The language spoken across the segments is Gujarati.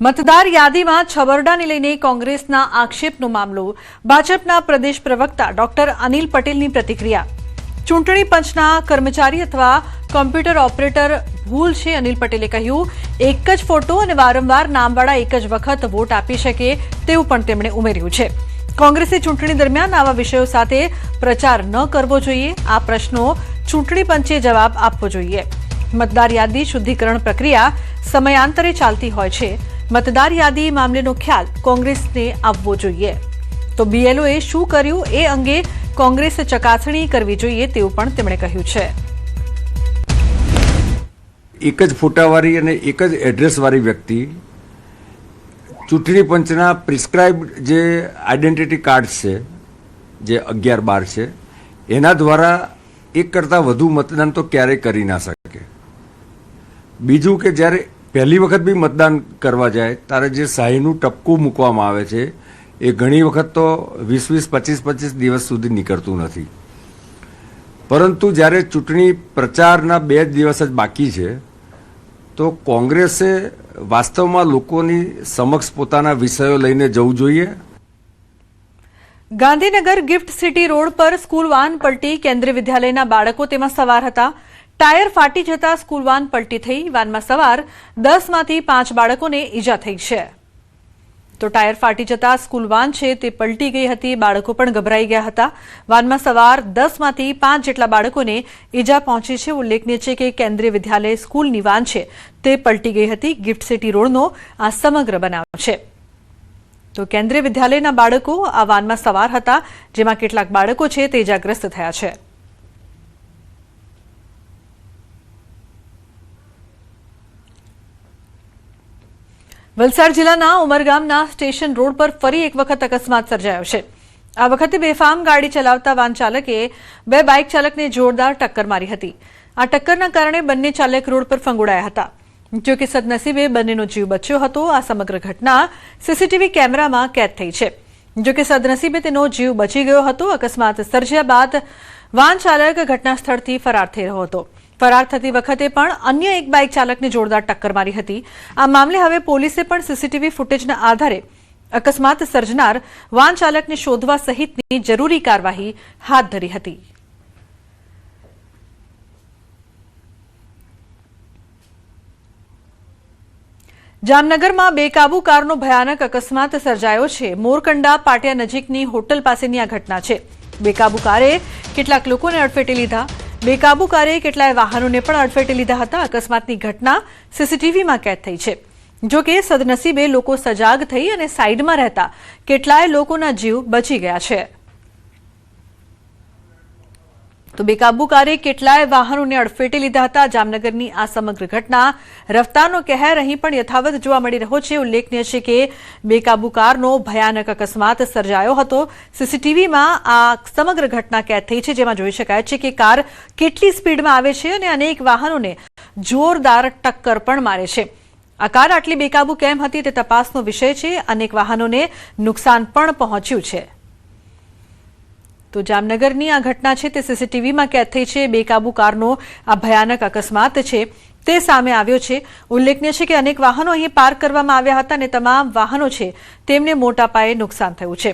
મતદાર યાદીમાં છબરડાને લઈને કોંગ્રેસના આક્ષેપનો મામલો. ભાજપના પ્રદેશ પ્રવક્તા ડોક્ટર અનિલ પટેલની પ્રતિક્રિયા. ચૂંટણી પંચના કર્મચારી અથવા કોમ્પ્યુટર ઓપરેટર ભૂલ છે, અનિલ પટેલે કહ્યું. એક જ ફોટો અને વારંવાર નામવાળા એક જ વખત વોટ આપી શકે તેવું પણ તેમણે ઉમેર્યું છે. કોંગ્રેસે ચૂંટણી દરમિયાન આવા વિષયો સાથે પ્રચાર ન કરવો જોઈએ. આ પ્રશ્નો ચૂંટણી પંચે જવાબ આપવો જોઈએ. મતદાર યાદી શુદ્ધિકરણ પ્રક્રિયા સમયાંતરે ચાલતી હોય છે. મતદાર યાદી મામલેનો ખ્યાલ કોંગ્રેસને આવવો જોઈએ. તો બીએલઓએ શું કર્યું એ અંગે કોંગ્રેસે ચકાસણી કરવી જોઈએ તેવું પણ તેમણે કહ્યું છે. એક જ ફોટાવાળી અને એક જ એડ્રેસવાળી વ્યક્તિ ચૂંટણી પંચના પ્રિસ્ક્રાઇબ્ડ જે આઈડેન્ટિટી કાર્ડ છે, જે 11-12 છે, એના દ્વારા એક કરતાં વધુ મતદાન તો ક્યારેય કરી ના શકે. બીજું કે જ્યારે પહેલી વખત બી મતદાન કરવા જાય ત્યારે જે શાહીનું ટપકું મૂકવામાં આવે છે એ ઘણી વખત તો 20-20, 25-25 દિવસ સુધી નીકળતું નથી. પરંતુ જ્યારે ચૂંટણી પ્રચારના 2 દિવસ જ બાકી છે તો કોંગ્રેસે વાસ્તવમાં લોકોની સમક્ષ પોતાના વિષયો લઈને જવું જોઈએ. ગાંધીનગર ગિફ્ટ સિટી રોડ પર સ્કૂલ વાન પલટી. કેન્દ્રીય વિદ્યાલયના બાળકો તેમાં સવાર હતા. ટાયર ફાટી જતા સ્કૂલ વાન પલટી થઈ. વાનમાં સવાર 10માંથી 5 બાળકોને ઈજા થઈ છે. તો ટાયર ફાટી જતા સ્કૂલ વાન છે તે પલટી ગઈ હતી. બાળકો પણ ગભરાઈ ગયા હતા. વાનમાં સવાર 10માંથી 5 જેટલા બાળકોને ઈજા પહોંચી છે. ઉલ્લેખનીય છે કે કેન્દ્રીય વિદ્યાલય સ્કૂલની વાન છે તે પલટી ગઈ હતી. ગિફ્ટ સિટી રોડનો આ સમગ્ર બનાવ છે. તો કેન્દ્રીય વિદ્યાલયના બાળકો આ વાનમાં સવાર હતા, જેમાં કેટલાક બાળકો છે તે ઈજાગ્રસ્ત થયા છે. વલસાડ જિલ્લાના ઉમરગામના સ્ટેશન રોડ પર ફરી એક વખત અકસ્માત સર્જાયો છે. આ વખતે બેફામ ગાડી ચલાવતા વાન ચાલકે 2 બાઇક ચાલકને જોરદાર ટક્કર મારી હતી. આ ટક્કરના કારણે બંને ચાલક રોડ પર ફંગોળાયા હતા. જો કે સદનસીબે બંનેનો જીવ બચ્યો હતો. આ સમગ્ર ઘટના સીસીટીવી કેમેરામાં કેદ થઈ છે. જો કે સદનસીબે તેનો જીવ બચી ગયો હતો. અકસ્માત સર્જ્યા બાદ વાન ચાલક ઘટના સ્થળથી ફરાર થઈ રહ્યો હતો. ફરાર થતી વખતે પણ અન્ય એક બાઇક ચાલકને જોરદાર ટક્કર મારી હતી. આ મામલે હવે પોલીસે પણ સીસીટીવી ફૂટેજના આધારે અકસ્માત સર્જનાર વાન ચાલકને શોધવા સહિતની જરૂરી કાર્યવાહી હાથ ધરી હતી. જામનગરમાં બેકાબુ કારનો ભયાનક અકસ્માત સર્જાયો છે. મોરકંડા પાટિયા નજીકની હોટલ પાસેની આ ઘટના છે. બેકાબુ કારે કેટલાક લોકોને અડફેટે લીધા. બેકાબુ કારે કેટલાય વાહનોને પણ અડફેટે લીધા હતા. અકસ્માતની ઘટના સીસીટીવીમાં કેદ થઈ છે. જો કે સદનસીબે લોકો સજાગ થઈ અને સાઈડમાં રહેતા કેટલાય લોકોના જીવ બચી ગયા છે. તો બેકાબુ કારે કેટલાય વાહનોને અડફેટે લીધા હતા. જામનગરની આ સમગ્ર ઘટના રફતારનો કહેર અહીં પણ યથાવત જોવા મળી રહ્યો છે. ઉલ્લેખનીય છે કે બેકાબુ કારનો ભયાનક અકસ્માત સર્જાયો હતો. સીસીટીવીમાં આ સમગ્ર ઘટના કેદ થઈ છે, જેમાં જોઈ શકાય છે કે કાર કેટલી સ્પીડમાં આવે છે અને અનેક વાહનોને જોરદાર ટક્કર પણ મારે છે. આ કાર આટલી બેકાબુ કેમ હતી તે તપાસનો વિષય છે. અનેક વાહનોને નુકસાન પણ પહોંચ્યું છે. તો જામનગરની આ ઘટના છે તે સીસીટીવીમાં કેદ થઈ છે. બેકાબુ કારનો આ ભયાનક અકસ્માત છે તે સામે આવ્યો છે. ઉલ્લેખનીય છે કે અનેક વાહનો અહીં પાર્ક કરવામાં આવ્યા હતા અને તમામ વાહનો છે તેમને મોટા પાયે નુકસાન થયું છે.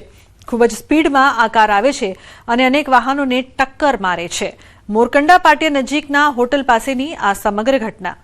ખૂબ જ સ્પીડમાં આ કાર આવે છે અને અનેક વાહનોને ટક્કર મારે છે. મોરકંડા પાટિયા નજીકના હોટલ પાસેની આ સમગ્ર ઘટના.